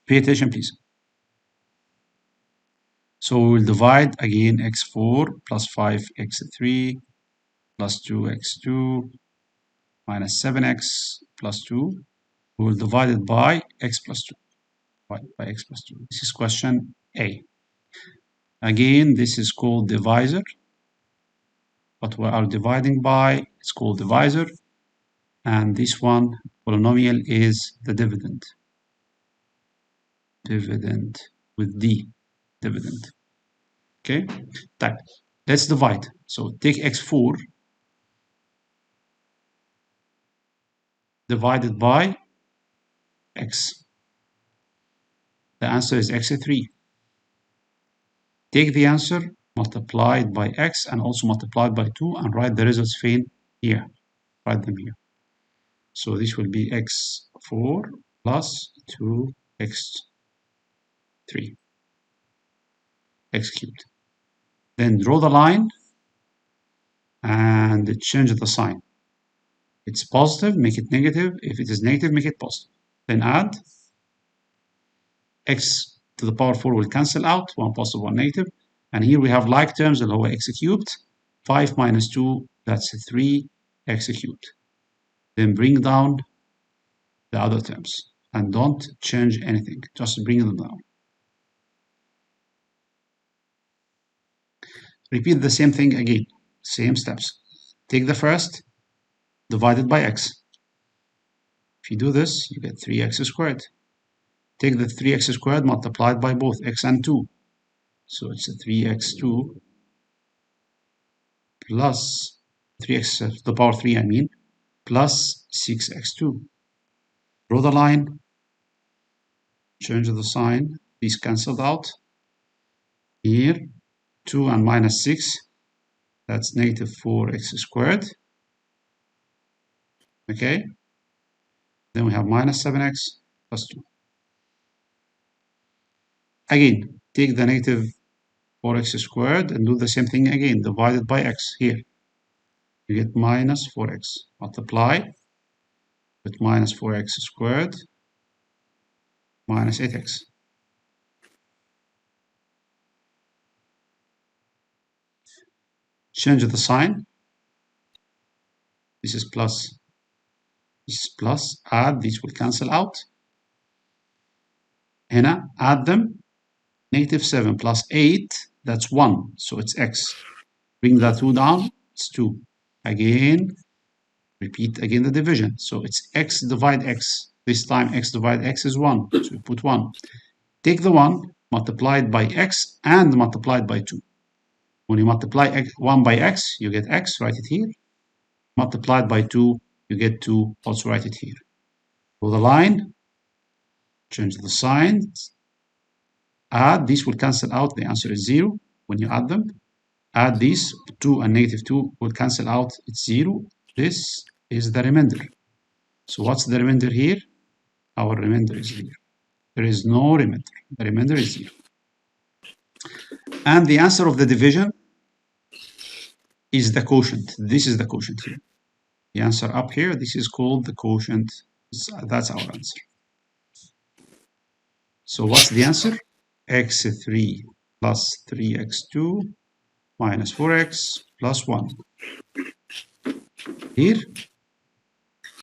Pay attention, please. So we will divide again x4 plus 5x3 plus 2x2 minus 7x plus 2. We will divide it by x plus 2. By x plus 2. This is question A. Again, this is called divisor. What we are dividing by, it's called divisor. And this one, polynomial, is the dividend. Dividend with D. Dividend. Okay? Type. Let's divide. So take x4 divided by x. The answer is x3. Take the answer multiplied by x and also multiplied by 2 and write the results here. Write them here. So this will be x4 plus 2x3. X cubed. Then draw the line and change the sign. It's positive, make it negative. If it is negative, make it positive. Then add. X to the power 4 will cancel out, 1 positive, 1 negative. And here we have like terms, اللي هو x cubed. 5 minus 2, that's 3x cubed. Then bring down the other terms. And don't change anything, just bring them down. Repeat the same thing again, same steps. Take the first, divided by x. If you do this, you get 3x squared. Take the 3x squared multiplied by both x and 2. So it's a 3x2 plus 3x to the power 3, I mean, plus 6x2. Draw the line, change the sign, these cancelled out. Here, 2 and minus 6, that's negative 4x squared. Okay, then we have minus 7x plus 2. Again, take the negative 4x squared and do the same thing again, divided by x here. You get minus 4x. Multiply with minus 4x squared minus 8x. Change the sign. This is plus. This is plus. Add. These will cancel out. هنا add them. Negative 7 plus 8, that's 1. So it's x. Bring that 2 down. It's 2. Again, repeat again the division. So it's x divide x. This time x divide x is 1. So we put 1. Take the 1, multiply it by x, and multiply it by 2. When you multiply x, 1 by x, you get x, write it here. Multiplied by 2, you get 2, also write it here. Draw the line, change the sign, add, these will cancel out, the answer is 0 when you add them. Add these, 2 and negative 2 will cancel out, it's 0. This is the remainder. So what's the remainder here? Our remainder is here. There is no remainder. The remainder is 0. And the answer of the division is the quotient. This is the quotient here. The answer up here, this is called the quotient. That's our answer. So what's the answer? x3 plus 3x2 minus 4x plus 1. Here,